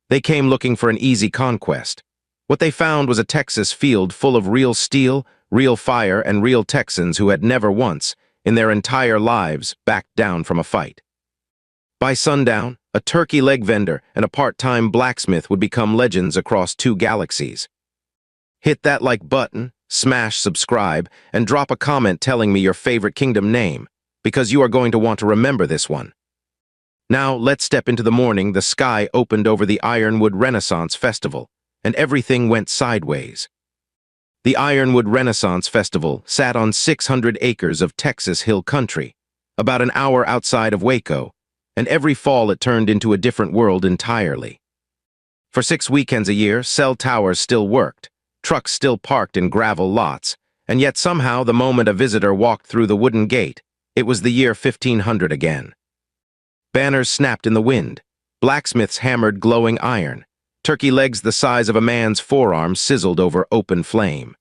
They came looking for an easy conquest. What they found was a Texas field full of real steel, real fire, and real Texans who had never once, in their entire lives, backed down from a fight. By sundown, a turkey leg vendor and a part-time blacksmith would become legends across 2 galaxies. Hit that like button, smash subscribe, and drop a comment telling me your favorite kingdom name, because you are going to want to remember this one. Now, let's step into the morning. The sky opened over the Ironwood Renaissance Festival, and everything went sideways. The Ironwood Renaissance Festival sat on 600 acres of Texas hill country, about an hour outside of Waco, and every fall it turned into a different world entirely. For 6 weekends a year, cell towers still worked, trucks still parked in gravel lots, and yet somehow the moment a visitor walked through the wooden gate, it was the year 1500 again. Banners snapped in the wind, blacksmiths hammered glowing iron, turkey legs the size of a man's forearm sizzled over open flame.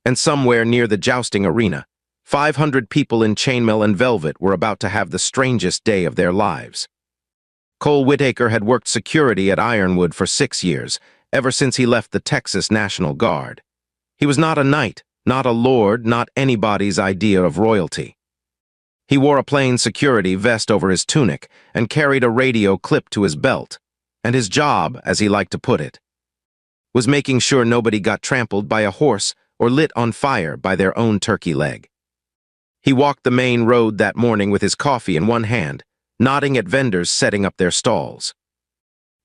And somewhere near the jousting arena, 500 people in chainmail and velvet were about to have the strangest day of their lives. Cole Whitaker had worked security at Ironwood for 6 years, ever since he left the Texas National Guard. He was not a knight, not a lord, not anybody's idea of royalty. He wore a plain security vest over his tunic and carried a radio clipped to his belt, and his job, as he liked to put it, was making sure nobody got trampled by a horse or lit on fire by their own turkey leg. He walked the main road that morning with his coffee in one hand, nodding at vendors setting up their stalls.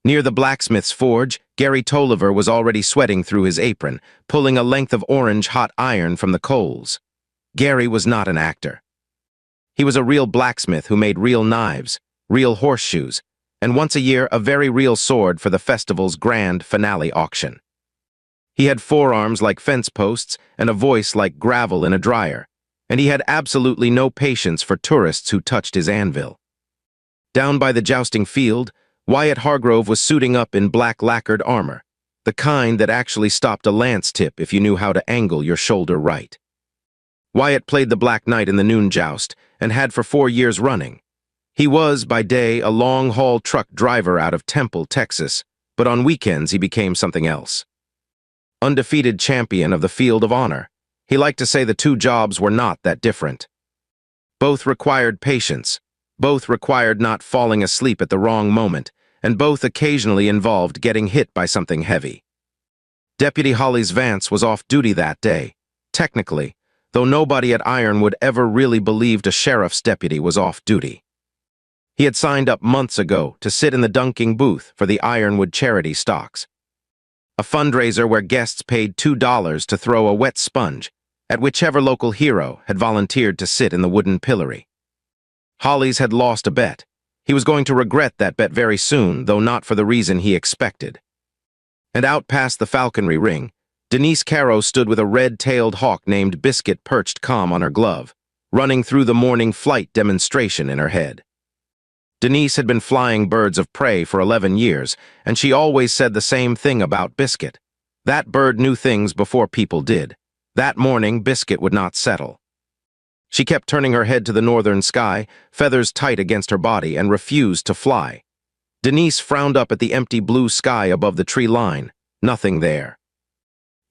Near the blacksmith's forge, Gary Tolliver was already sweating through his apron, pulling a length of orange hot iron from the coals. Gary was not an actor. He was a real blacksmith who made real knives, real horseshoes, and once a year a very real sword for the festival's grand finale auction. He had forearms like fence posts and a voice like gravel in a dryer, and he had absolutely no patience for tourists who touched his anvil. Down by the jousting field, Wyatt Hargrove was suiting up in black lacquered armor, the kind that actually stopped a lance tip if you knew how to angle your shoulder right. Wyatt played the Black Knight in the noon joust, and had for 4 years running. He was, by day, a long-haul truck driver out of Temple, Texas, but on weekends he became something else. Undefeated champion of the Field of Honor, he liked to say the 2 jobs were not that different. Both required patience, both required not falling asleep at the wrong moment, and both occasionally involved getting hit by something heavy. Deputy Hollis Vance was off duty that day, technically, though nobody at Ironwood ever really believed a sheriff's deputy was off duty. He had signed up months ago to sit in the dunking booth for the Ironwood charity stocks, a fundraiser where guests paid $2 to throw a wet sponge at whichever local hero had volunteered to sit in the wooden pillory. Hollis had lost a bet. He was going to regret that bet very soon, though not for the reason he expected. And out past the falconry ring, Denise Caro stood with a red-tailed hawk named Biscuit perched calm on her glove, running through the morning flight demonstration in her head. Denise had been flying birds of prey for 11 years, and she always said the same thing about Biscuit. That bird knew things before people did. That morning, Biscuit would not settle. She kept turning her head to the northern sky, feathers tight against her body, and refused to fly. Denise frowned up at the empty blue sky above the tree line. Nothing there.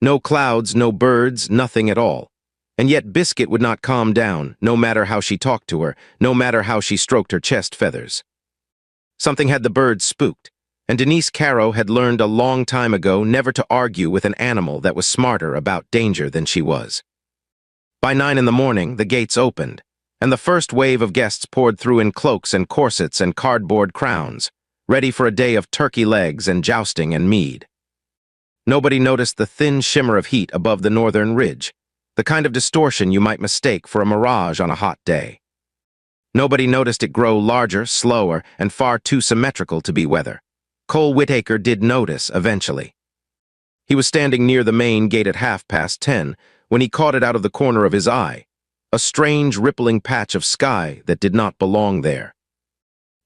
No clouds, no birds, nothing at all. And yet Biscuit would not calm down, no matter how she talked to her, no matter how she stroked her chest feathers. Something had the birds spooked, and Denise Caro had learned a long time ago never to argue with an animal that was smarter about danger than she was. By 9 in the morning, the gates opened, and the first wave of guests poured through in cloaks and corsets and cardboard crowns, ready for a day of turkey legs and jousting and mead. Nobody noticed the thin shimmer of heat above the northern ridge, the kind of distortion you might mistake for a mirage on a hot day. Nobody noticed it grow larger, slower, and far too symmetrical to be weather. Cole Whitaker did notice eventually. He was standing near the main gate at 10:30 when he caught it out of the corner of his eye, a strange rippling patch of sky that did not belong there.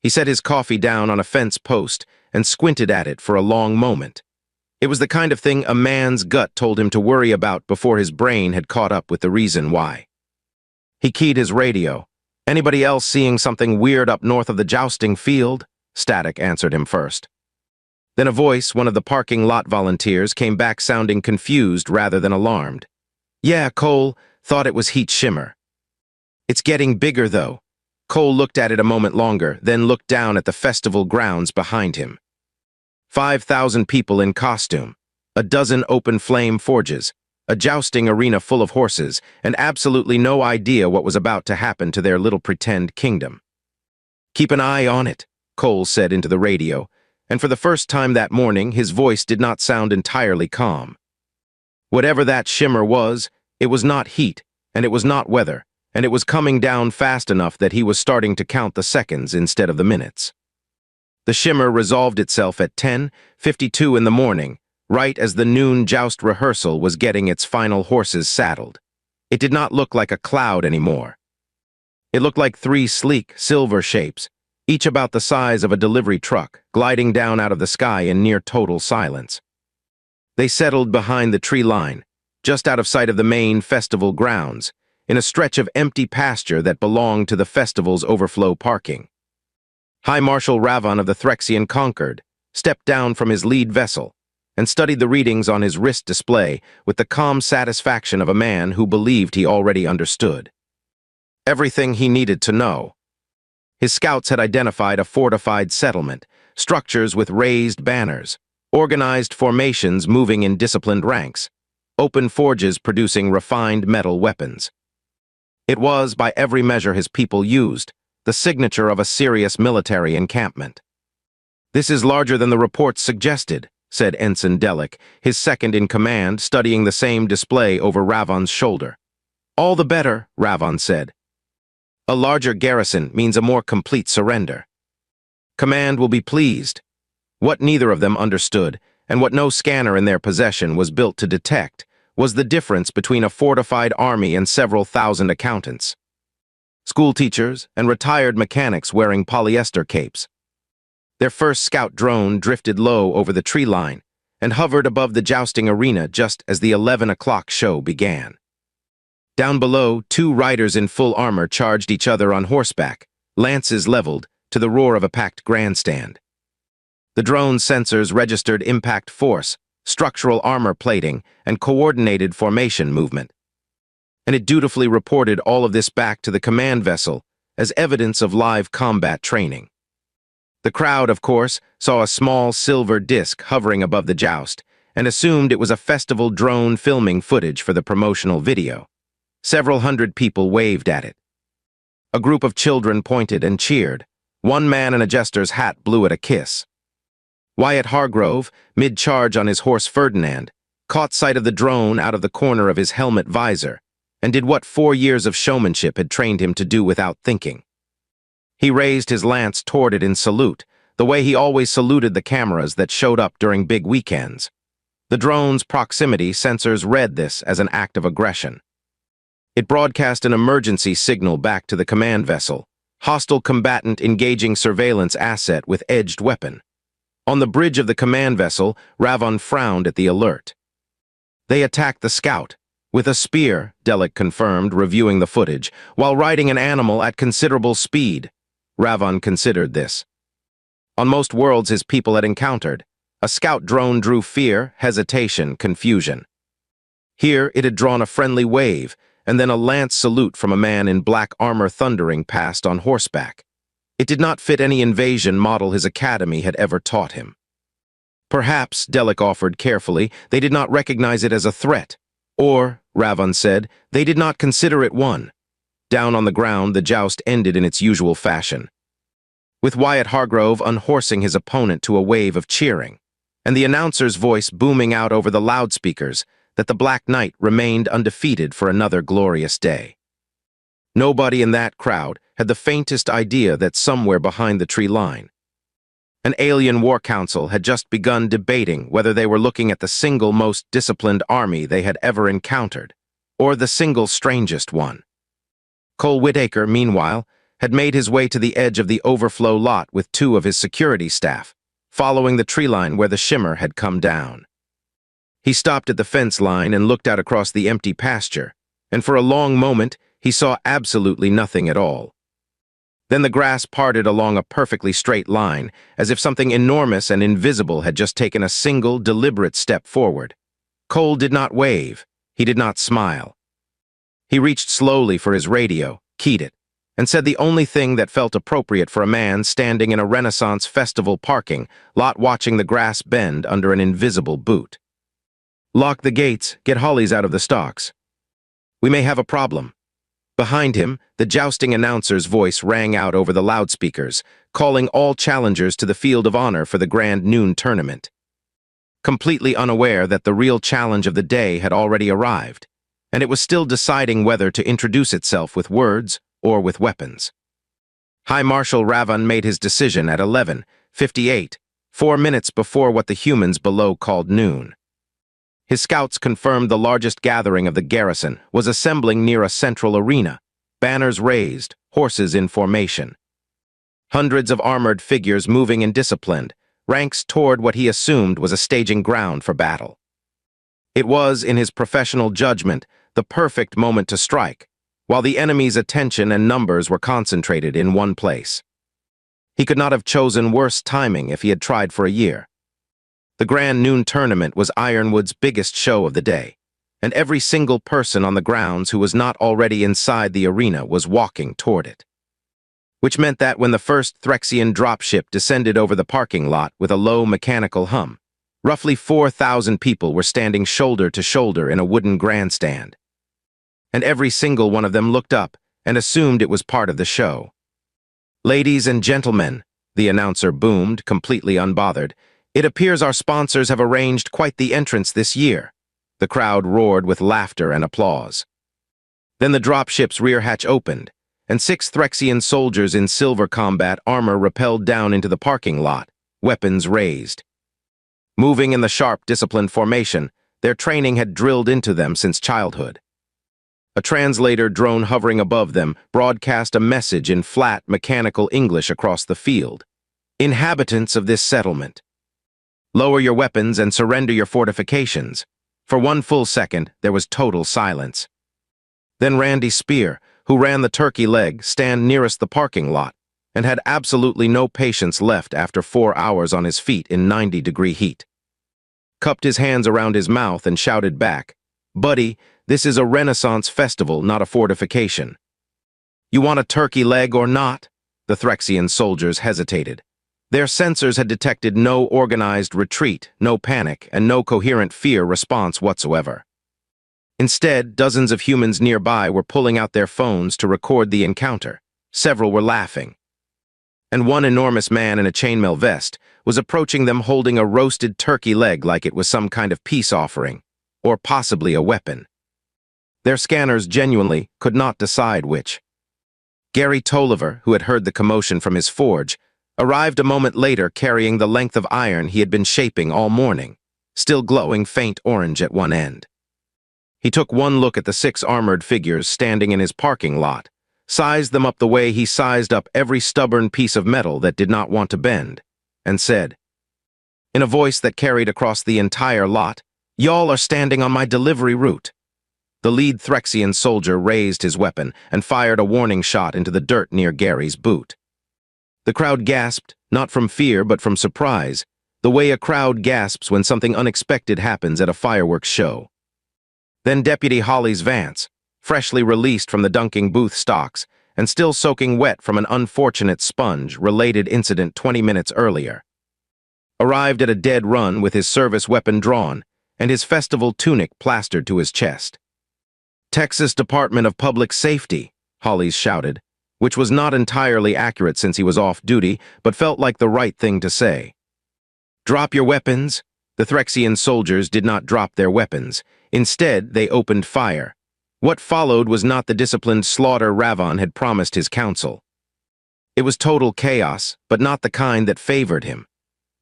He set his coffee down on a fence post and squinted at it for a long moment. It was the kind of thing a man's gut told him to worry about before his brain had caught up with the reason why. He keyed his radio. "Anybody else seeing something weird up north of the jousting field?" Static answered him first. Then a voice, one of the parking lot volunteers, came back sounding confused rather than alarmed. "Yeah, Cole, thought it was heat shimmer. It's getting bigger, though." Cole looked at it a moment longer, then looked down at the festival grounds behind him. 5,000 people in costume, a dozen open flame forges, a jousting arena full of horses, and absolutely no idea what was about to happen to their little pretend kingdom. "Keep an eye on it," Cole said into the radio, and for the first time that morning his voice did not sound entirely calm. Whatever that shimmer was, it was not heat, and it was not weather, and it was coming down fast enough that he was starting to count the seconds instead of the minutes. The shimmer resolved itself at 10:52 in the morning, right as the noon joust rehearsal was getting its final horses saddled. It did not look like a cloud anymore. It looked like three sleek, silver shapes, each about the size of a delivery truck, gliding down out of the sky in near total silence. They settled behind the tree line, just out of sight of the main festival grounds, in a stretch of empty pasture that belonged to the festival's overflow parking. High Marshal Ravon of the Threxian Concord stepped down from his lead vessel and studied the readings on his wrist display with the calm satisfaction of a man who believed he already understood everything he needed to know. His scouts had identified a fortified settlement, structures with raised banners, organized formations moving in disciplined ranks, open forges producing refined metal weapons. It was, by every measure his people used, the signature of a serious military encampment. "This is larger than the reports suggested," said Ensign Delic, his second in command, studying the same display over Ravon's shoulder. "All the better," Ravon said. "A larger garrison means a more complete surrender. Command will be pleased." What neither of them understood, and what no scanner in their possession was built to detect, was the difference between a fortified army and several thousand accountants. Schoolteachers and retired mechanics wearing polyester capes. Their first scout drone drifted low over the tree line and hovered above the jousting arena just as the 11 o'clock show began. Down below, two riders in full armor charged each other on horseback, lances leveled, to the roar of a packed grandstand. The drone's sensors registered impact force, structural armor plating, and coordinated formation movement. And it dutifully reported all of this back to the command vessel as evidence of live combat training. The crowd, of course, saw a small silver disc hovering above the joust and assumed it was a festival drone filming footage for the promotional video. Several hundred people waved at it. A group of children pointed and cheered. One man in a jester's hat blew it a kiss. Wyatt Hargrove, mid-charge on his horse Ferdinand, caught sight of the drone out of the corner of his helmet visor and did what 4 years of showmanship had trained him to do without thinking. He raised his lance toward it in salute, the way he always saluted the cameras that showed up during big weekends. The drone's proximity sensors read this as an act of aggression. It broadcast an emergency signal back to the command vessel, hostile combatant engaging surveillance asset with edged weapon. On the bridge of the command vessel, Ravon frowned at the alert. "They attacked the scout with a spear," Delic confirmed, reviewing the footage, "while riding an animal at considerable speed." Ravon considered this. On most worlds his people had encountered, a scout drone drew fear, hesitation, confusion. Here it had drawn a friendly wave, and then a lance salute from a man in black armor thundering past on horseback. It did not fit any invasion model his academy had ever taught him. Perhaps, Delic offered carefully, they did not recognize it as a threat. Or, Ravon said, they did not consider it one. Down on the ground, the joust ended in its usual fashion, with Wyatt Hargrove unhorsing his opponent to a wave of cheering, and the announcer's voice booming out over the loudspeakers that the Black Knight remained undefeated for another glorious day. Nobody in that crowd had the faintest idea that somewhere behind the tree line, an alien war council had just begun debating whether they were looking at the single most disciplined army they had ever encountered, or the single strangest one. Cole Whitaker, meanwhile, had made his way to the edge of the overflow lot with 2 of his security staff, following the tree line where the shimmer had come down. He stopped at the fence line and looked out across the empty pasture, and for a long moment he saw absolutely nothing at all. Then the grass parted along a perfectly straight line, as if something enormous and invisible had just taken a single, deliberate step forward. Cole did not wave. He did not smile. He reached slowly for his radio, keyed it, and said the only thing that felt appropriate for a man standing in a Renaissance festival parking lot watching the grass bend under an invisible boot. "Lock the gates, get Hollies out of the stocks. We may have a problem." Behind him, the jousting announcer's voice rang out over the loudspeakers, calling all challengers to the field of honor for the grand noon tournament. Completely unaware that the real challenge of the day had already arrived, and it was still deciding whether to introduce itself with words or with weapons. High Marshal Ravan made his decision at 11:58, 4 minutes before what the humans below called noon. His scouts confirmed the largest gathering of the garrison was assembling near a central arena, banners raised, horses in formation. Hundreds of armored figures moving in disciplined, ranks toward what he assumed was a staging ground for battle. It was, in his professional judgment, the perfect moment to strike, while the enemy's attention and numbers were concentrated in one place. He could not have chosen worse timing if he had tried for a year. The Grand Noon Tournament was Ironwood's biggest show of the day, and every single person on the grounds who was not already inside the arena was walking toward it. Which meant that when the first Threxian dropship descended over the parking lot with a low mechanical hum, roughly 4,000 people were standing shoulder to shoulder in a wooden grandstand. And every single one of them looked up and assumed it was part of the show. "Ladies and gentlemen," the announcer boomed, completely unbothered, "it appears our sponsors have arranged quite the entrance this year." The crowd roared with laughter and applause. Then the dropship's rear hatch opened, and 6 Threxian soldiers in silver combat armor rappelled down into the parking lot, weapons raised. Moving in the sharp, disciplined formation, their training had drilled into them since childhood. A translator drone hovering above them broadcast a message in flat, mechanical English across the field. "Inhabitants of this settlement, lower your weapons and surrender your fortifications." For 1 full second, there was total silence. Then Randy Spear, who ran the turkey leg stand nearest the parking lot, and had absolutely no patience left after 4 hours on his feet in 90-degree heat, cupped his hands around his mouth and shouted back, "Buddy, this is a Renaissance festival, not a fortification." "You want a turkey leg or not?" The Threxian soldiers hesitated. Their sensors had detected no organized retreat, no panic, and no coherent fear response whatsoever. Instead, dozens of humans nearby were pulling out their phones to record the encounter. Several were laughing. And one enormous man in a chainmail vest was approaching them holding a roasted turkey leg like it was some kind of peace offering, or possibly a weapon. Their scanners genuinely could not decide which. Gary Tolliver, who had heard the commotion from his forge, arrived a moment later carrying the length of iron he had been shaping all morning, still glowing faint orange at one end. He took one look at the 6 armored figures standing in his parking lot, sized them up the way he sized up every stubborn piece of metal that did not want to bend, and said, in a voice that carried across the entire lot, "Y'all are standing on my delivery route." The lead Threxian soldier raised his weapon and fired a warning shot into the dirt near Gary's boot. The crowd gasped, not from fear but from surprise, the way a crowd gasps when something unexpected happens at a fireworks show. Then Deputy Hollis Vance, freshly released from the dunking booth stocks and still soaking wet from an unfortunate sponge-related incident 20 minutes earlier, arrived at a dead run with his service weapon drawn and his festival tunic plastered to his chest. "Texas Department of Public Safety," Hollis shouted, which was not entirely accurate since he was off duty, but felt like the right thing to say. "Drop your weapons." The Threxian soldiers did not drop their weapons. Instead, they opened fire. What followed was not the disciplined slaughter Ravan had promised his council. It was total chaos, but not the kind that favored him.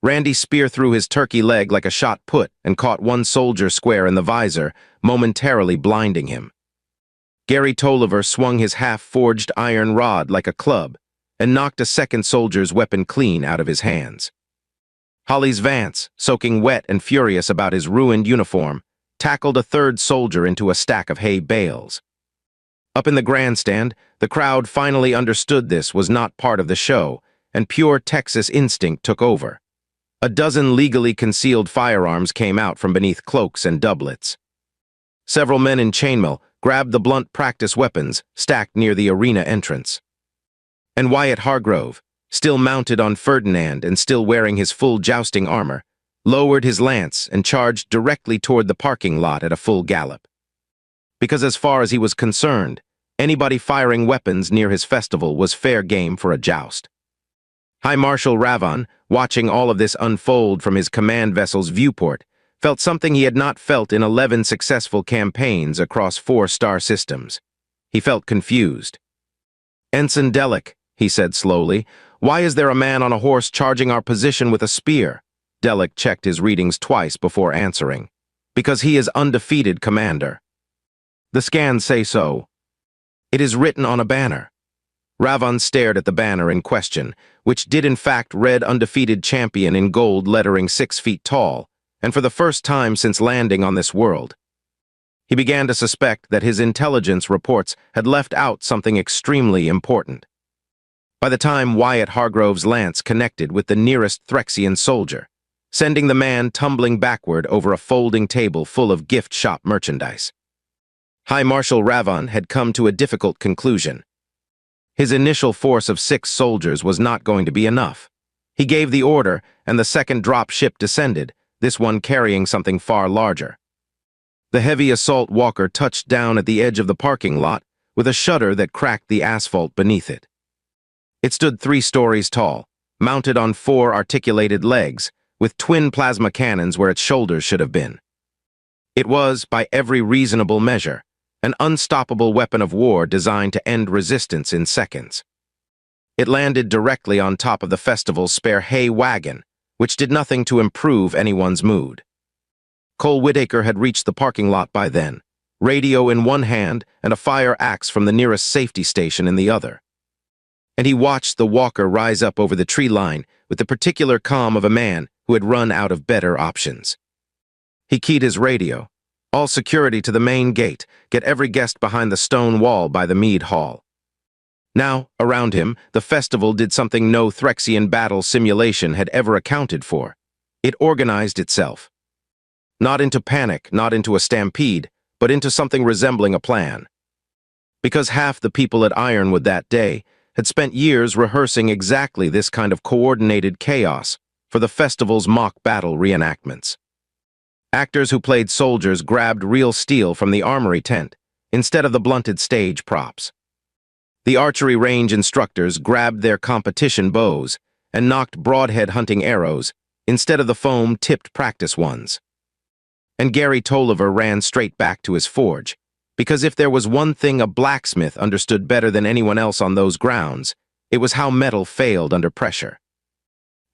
Randy Spear threw his turkey leg like a shot put and caught one soldier square in the visor, momentarily blinding him. Gary Tolliver swung his half-forged iron rod like a club and knocked a second soldier's weapon clean out of his hands. Hollis Vance, soaking wet and furious about his ruined uniform, tackled a third soldier into a stack of hay bales. Up in the grandstand, the crowd finally understood this was not part of the show, and pure Texas instinct took over. A dozen legally concealed firearms came out from beneath cloaks and doublets. Several men in chainmail grabbed the blunt practice weapons stacked near the arena entrance. And Wyatt Hargrove, still mounted on Ferdinand and still wearing his full jousting armor, lowered his lance and charged directly toward the parking lot at a full gallop. Because as far as he was concerned, anybody firing weapons near his festival was fair game for a joust. High Marshal Ravon, watching all of this unfold from his command vessel's viewport, felt something he had not felt in 11 successful campaigns across 4 star systems. He felt confused. "Ensign Delic," he said slowly, "why is there a man on a horse charging our position with a spear?" Delic checked his readings twice before answering. "Because he is undefeated, Commander." "The scans say so." "It is written on a banner." Ravon stared at the banner in question, which did in fact read undefeated champion in gold lettering 6 feet tall, and for the first time since landing on this world. He began to suspect that his intelligence reports had left out something extremely important. By the time Wyatt Hargrove's lance connected with the nearest Threxian soldier, sending the man tumbling backward over a folding table full of gift shop merchandise. High Marshal Ravon had come to a difficult conclusion. His initial force of 6 soldiers was not going to be enough. He gave the order, and the second drop ship descended, this one carrying something far larger. The heavy assault walker touched down at the edge of the parking lot with a shudder that cracked the asphalt beneath it. It stood 3 stories tall, mounted on 4 articulated legs, with twin plasma cannons where its shoulders should have been. It was, by every reasonable measure, an unstoppable weapon of war designed to end resistance in seconds. It landed directly on top of the festival's spare hay wagon, which did nothing to improve anyone's mood. Cole Whitaker had reached the parking lot by then, radio in one hand and a fire axe from the nearest safety station in the other. And he watched the walker rise up over the tree line with the particular calm of a man who had run out of better options. He keyed his radio. "All security to the main gate. Get every guest behind the stone wall by the mead hall." Now, around him, the festival did something no Threxian battle simulation had ever accounted for. It organized itself. Not into panic, not into a stampede, but into something resembling a plan. Because half the people at Ironwood that day had spent years rehearsing exactly this kind of coordinated chaos for the festival's mock battle reenactments. Actors who played soldiers grabbed real steel from the armory tent instead of the blunted stage props. The archery range instructors grabbed their competition bows and knocked broadhead hunting arrows instead of the foam-tipped practice ones. And Gary Tolliver ran straight back to his forge, because if there was one thing a blacksmith understood better than anyone else on those grounds, it was how metal failed under pressure.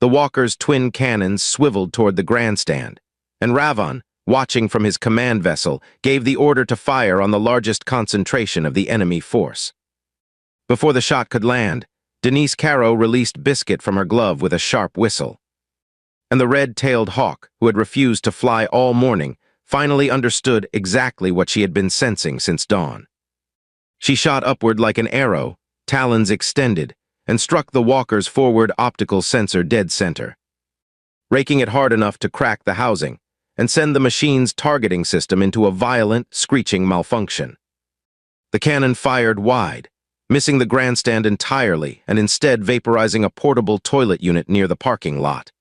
The walker's twin cannons swiveled toward the grandstand, and Ravon, watching from his command vessel, gave the order to fire on the largest concentration of the enemy force. Before the shot could land, Denise Caro released Biscuit from her glove with a sharp whistle. And the red-tailed hawk, who had refused to fly all morning, finally understood exactly what she had been sensing since dawn. She shot upward like an arrow, talons extended, and struck the walker's forward optical sensor dead center, raking it hard enough to crack the housing and send the machine's targeting system into a violent, screeching malfunction. The cannon fired wide, missing the grandstand entirely and instead vaporizing a portable toilet unit near the parking lot,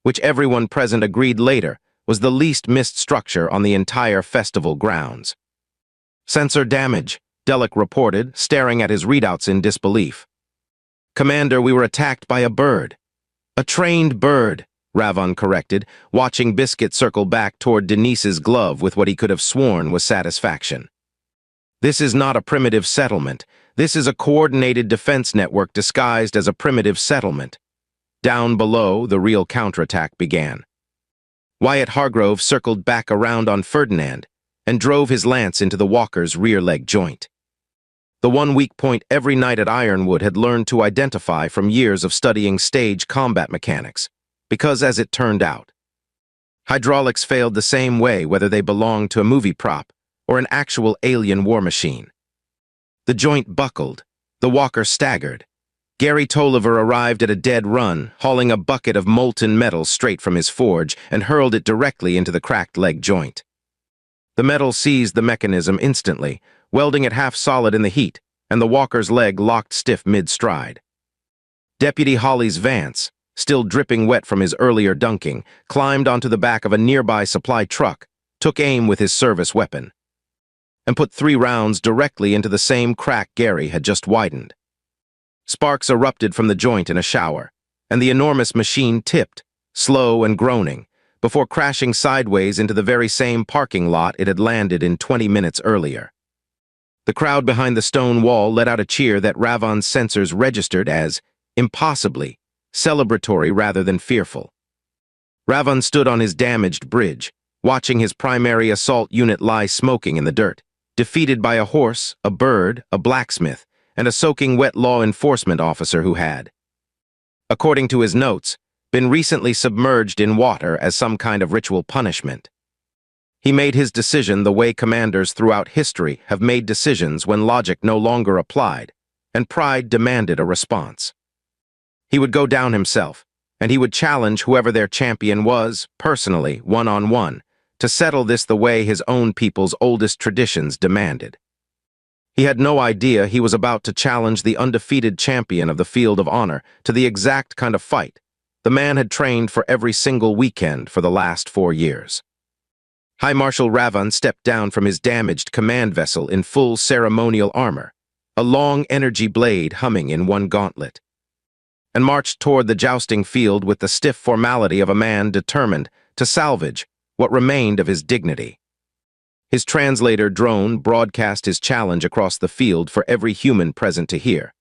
which everyone present agreed later was the least missed structure on the entire festival grounds. "Sensor damage," Delic reported, staring at his readouts in disbelief. "Commander, we were attacked by a bird." "A trained bird," Ravon corrected, watching Biscuit circle back toward Denise's glove with what he could have sworn was satisfaction. "This is not a primitive settlement. This is a coordinated defense network disguised as a primitive settlement." Down below, the real counterattack began. Wyatt Hargrove circled back around on Ferdinand and drove his lance into the walker's rear leg joint. The one weak point every knight at Ironwood had learned to identify from years of studying stage combat mechanics, because as it turned out, hydraulics failed the same way whether they belonged to a movie prop or an actual alien war machine. The joint buckled. The walker staggered. Gary Tolliver arrived at a dead run, hauling a bucket of molten metal straight from his forge and hurled it directly into the cracked leg joint. The metal seized the mechanism instantly, welding it half solid in the heat, and the walker's leg locked stiff mid-stride. Deputy Holly's Vance, still dripping wet from his earlier dunking, climbed onto the back of a nearby supply truck, took aim with his service weapon, and put 3 rounds directly into the same crack Gary had just widened. Sparks erupted from the joint in a shower, and the enormous machine tipped, slow and groaning, before crashing sideways into the very same parking lot it had landed in 20 minutes earlier. The crowd behind the stone wall let out a cheer that Ravon's sensors registered as impossibly celebratory rather than fearful. Ravon stood on his damaged bridge, watching his primary assault unit lie smoking in the dirt, defeated by a horse, a bird, a blacksmith, and a soaking wet law enforcement officer who had, according to his notes, been recently submerged in water as some kind of ritual punishment. He made his decision the way commanders throughout history have made decisions when logic no longer applied, and pride demanded a response. He would go down himself, and he would challenge whoever their champion was, personally, one-on-one, to settle this the way his own people's oldest traditions demanded. He had no idea he was about to challenge the undefeated champion of the field of honor to the exact kind of fight the man had trained for every single weekend for the last 4 years. High Marshal Ravon stepped down from his damaged command vessel in full ceremonial armor, a long energy blade humming in one gauntlet, and marched toward the jousting field with the stiff formality of a man determined to salvage what remained of his dignity. His translator drone broadcast his challenge across the field for every human present to hear.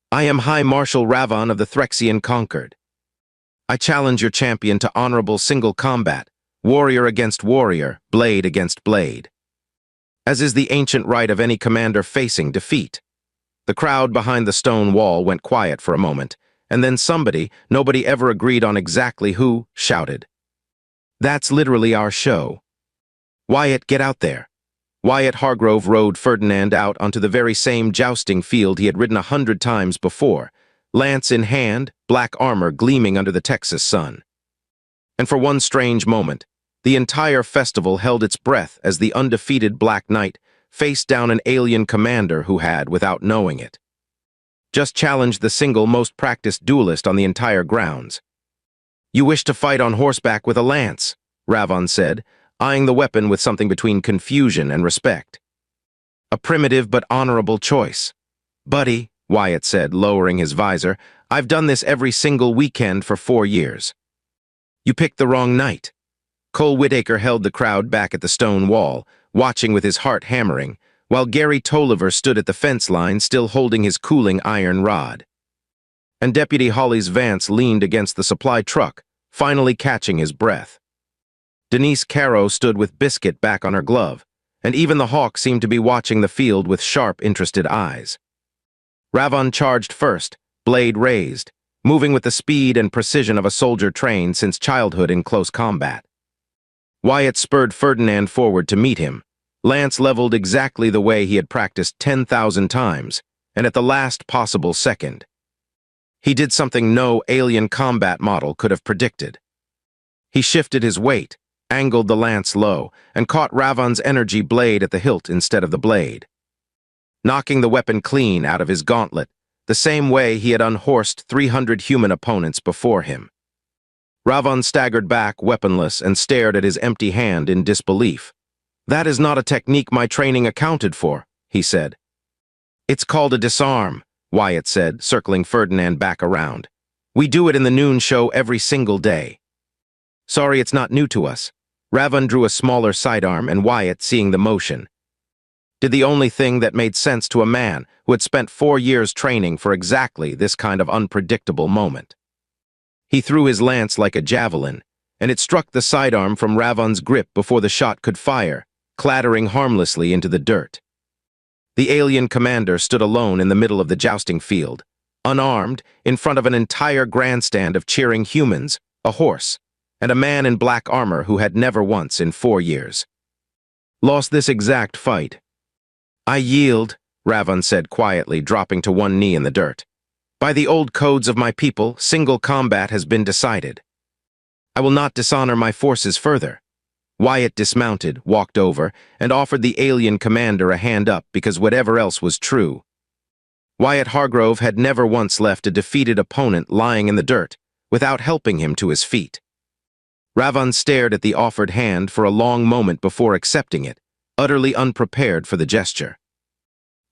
"I am High Marshal Ravon of the Threxian Conquered. I challenge your champion to honorable single combat, warrior against warrior, blade against blade, as is the ancient right of any commander facing defeat." The crowd behind the stone wall went quiet for a moment, and then somebody, nobody ever agreed on exactly who, shouted, "That's literally our show. Wyatt, get out there." Wyatt Hargrove rode Ferdinand out onto the very same jousting field he had ridden 100 times before, lance in hand, black armor gleaming under the Texas sun. And for one strange moment, the entire festival held its breath as the undefeated Black Knight faced down an alien commander who had, without knowing it, just challenged the single most practiced duelist on the entire grounds. "You wish to fight on horseback with a lance," Ravon said, eyeing the weapon with something between confusion and respect. "A primitive but honorable choice." "Buddy," Wyatt said, lowering his visor, "I've done this every single weekend for 4 years. You picked the wrong night." Cole Whitaker held the crowd back at the stone wall, watching with his heart hammering, while Gary Tolliver stood at the fence line still holding his cooling iron rod. And Deputy Holly's Vance leaned against the supply truck, finally catching his breath. Denise Caro stood with biscuit back on her glove, and even the hawk seemed to be watching the field with sharp, interested eyes. Ravon charged first, blade raised, moving with the speed and precision of a soldier trained since childhood in close combat. Wyatt spurred Ferdinand forward to meet him, lance leveled exactly the way he had practiced 10,000 times, and at the last possible second. He did something no alien combat model could have predicted. He shifted his weight, angled the lance low, and caught Ravon's energy blade at the hilt instead of the blade, knocking the weapon clean out of his gauntlet, the same way he had unhorsed 300 human opponents before him. Ravon staggered back, weaponless, and stared at his empty hand in disbelief. "That is not a technique my training accounted for," he said. "It's called a disarm," Wyatt said, circling Ferdinand back around. "We do it in the noon show every single day." "Sorry, it's not new to us." Ravon drew a smaller sidearm, and Wyatt, seeing the motion, did the only thing that made sense to a man who had spent 4 years training for exactly this kind of unpredictable moment. He threw his lance like a javelin, and it struck the sidearm from Ravon's grip before the shot could fire, clattering harmlessly into the dirt. The alien commander stood alone in the middle of the jousting field, unarmed, in front of an entire grandstand of cheering humans, a horse, and a man in black armor who had never once in 4 years lost this exact fight. "I yield," Ravon said quietly, dropping to one knee in the dirt. "By the old codes of my people, single combat has been decided. I will not dishonor my forces further." Wyatt dismounted, walked over, and offered the alien commander a hand up because whatever else was true. Wyatt Hargrove had never once left a defeated opponent lying in the dirt without helping him to his feet. Ravon stared at the offered hand for a long moment before accepting it, utterly unprepared for the gesture.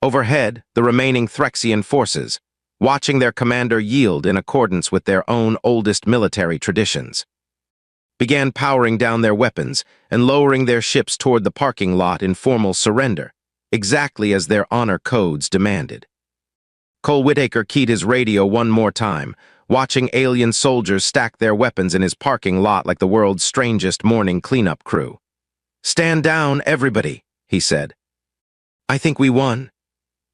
Overhead, the remaining Threxian forces, watching their commander yield in accordance with their own oldest military traditions, began powering down their weapons and lowering their ships toward the parking lot in formal surrender, exactly as their honor codes demanded. Cole Whitaker keyed his radio one more time, watching alien soldiers stack their weapons in his parking lot like the world's strangest morning cleanup crew. "Stand down, everybody," he said. "I think we won."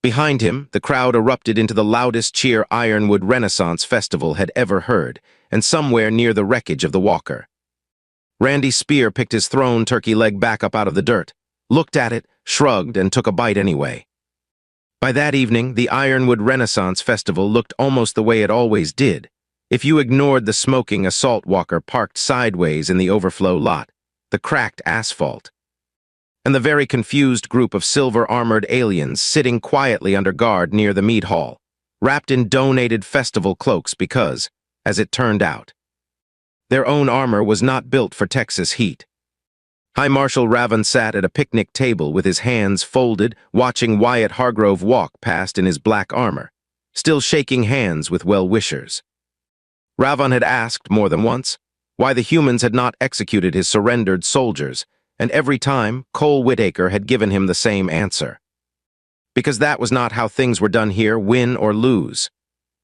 Behind him, the crowd erupted into the loudest cheer Ironwood Renaissance Festival had ever heard, and somewhere near the wreckage of the Walker. Randy Spear picked his thrown turkey leg back up out of the dirt, looked at it, shrugged, and took a bite anyway. By that evening, the Ironwood Renaissance Festival looked almost the way it always did, if you ignored the smoking assault walker parked sideways in the overflow lot, the cracked asphalt, and the very confused group of silver-armored aliens sitting quietly under guard near the mead hall, wrapped in donated festival cloaks because, as it turned out, their own armor was not built for Texas heat. High Marshal Ravon sat at a picnic table with his hands folded, watching Wyatt Hargrove walk past in his black armor, still shaking hands with well-wishers. Ravon had asked more than once why the humans had not executed his surrendered soldiers, and every time Cole Whitaker had given him the same answer. Because that was not how things were done here, win or lose.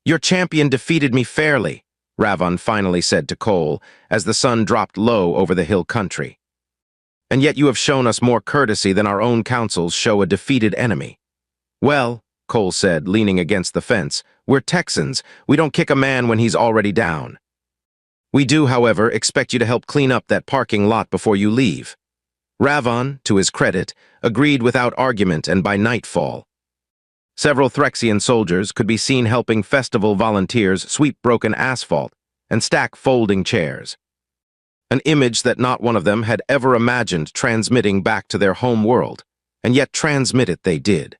"Your champion defeated me fairly," Ravon finally said to Cole as the sun dropped low over the hill country. "And yet you have shown us more courtesy than our own councils show a defeated enemy." "Well," Cole said, leaning against the fence, "we're Texans. We don't kick a man when he's already down. We do, however, expect you to help clean up that parking lot before you leave." Ravon, to his credit, agreed without argument, and by nightfall, several Threxian soldiers could be seen helping festival volunteers sweep broken asphalt and stack folding chairs. An image that not one of them had ever imagined transmitting back to their home world, and yet transmit it they did.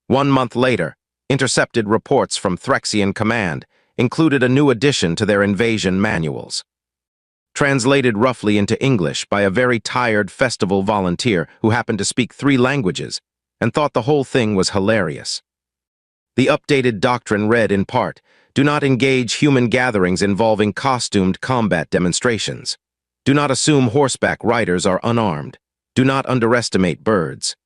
1 month later, intercepted reports from Threxian Command included a new addition to their invasion manuals, translated roughly into English by a very tired festival volunteer who happened to speak 3 languages and thought the whole thing was hilarious. The updated doctrine read in part, "Do not engage human gatherings involving costumed combat demonstrations. Do not assume horseback riders are unarmed. Do not underestimate birds.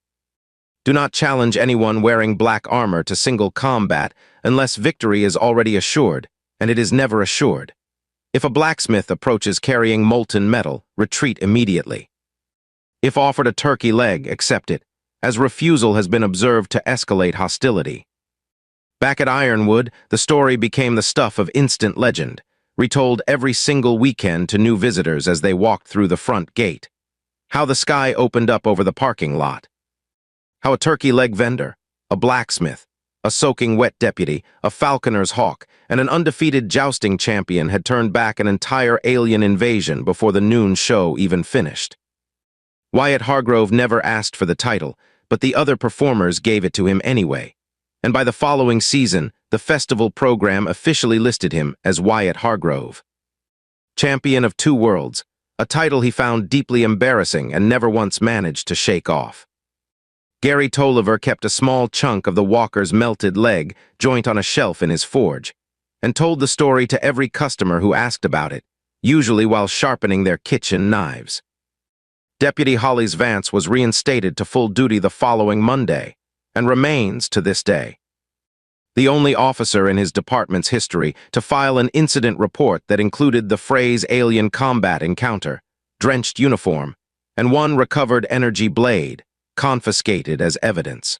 Do not challenge anyone wearing black armor to single combat unless victory is already assured, and it is never assured. If a blacksmith approaches carrying molten metal, retreat immediately. If offered a turkey leg, accept it, as refusal has been observed to escalate hostility." Back at Ironwood, the story became the stuff of instant legend, retold every single weekend to new visitors as they walked through the front gate. How the sky opened up over the parking lot. How a turkey leg vendor, a blacksmith, a soaking wet deputy, a falconer's hawk, and an undefeated jousting champion had turned back an entire alien invasion before the noon show even finished. Wyatt Hargrove never asked for the title, but the other performers gave it to him anyway, and by the following season, the festival program officially listed him as Wyatt Hargrove. Champion of 2 worlds, a title he found deeply embarrassing and never once managed to shake off. Gary Tolliver kept a small chunk of the walker's melted leg joint on a shelf in his forge, and told the story to every customer who asked about it, usually while sharpening their kitchen knives. Deputy Hollis Vance was reinstated to full duty the following Monday, and remains to this day. The only officer in his department's history to file an incident report that included the phrase alien combat encounter, drenched uniform, and 1 recovered energy blade, confiscated as evidence.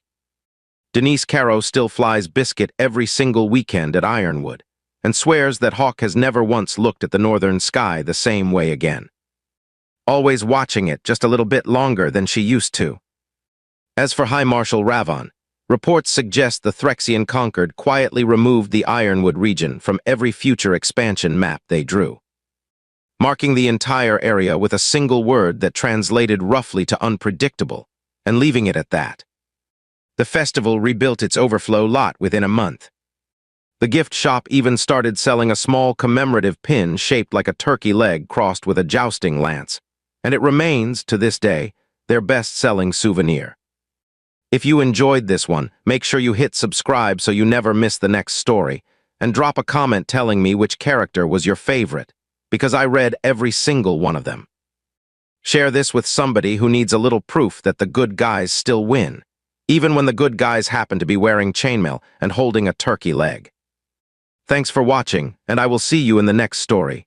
Denise Caro still flies biscuit every single weekend at Ironwood, and swears that Hawk has never once looked at the northern sky the same way again. Always watching it just a little bit longer than she used to. As for High Marshal Ravon, Reports suggest the Threxian Conquered quietly removed the Ironwood region from every future expansion map they drew, marking the entire area with a single word that translated roughly to unpredictable, and leaving it at that. The festival rebuilt its overflow lot within a month. The gift shop even started selling a small commemorative pin shaped like a turkey leg crossed with a jousting lance, and it remains, to this day, their best-selling souvenir. If you enjoyed this one, make sure you hit subscribe so you never miss the next story, and drop a comment telling me which character was your favorite, because I read every single one of them. Share this with somebody who needs a little proof that the good guys still win, even when the good guys happen to be wearing chainmail and holding a turkey leg. Thanks for watching, and I will see you in the next story.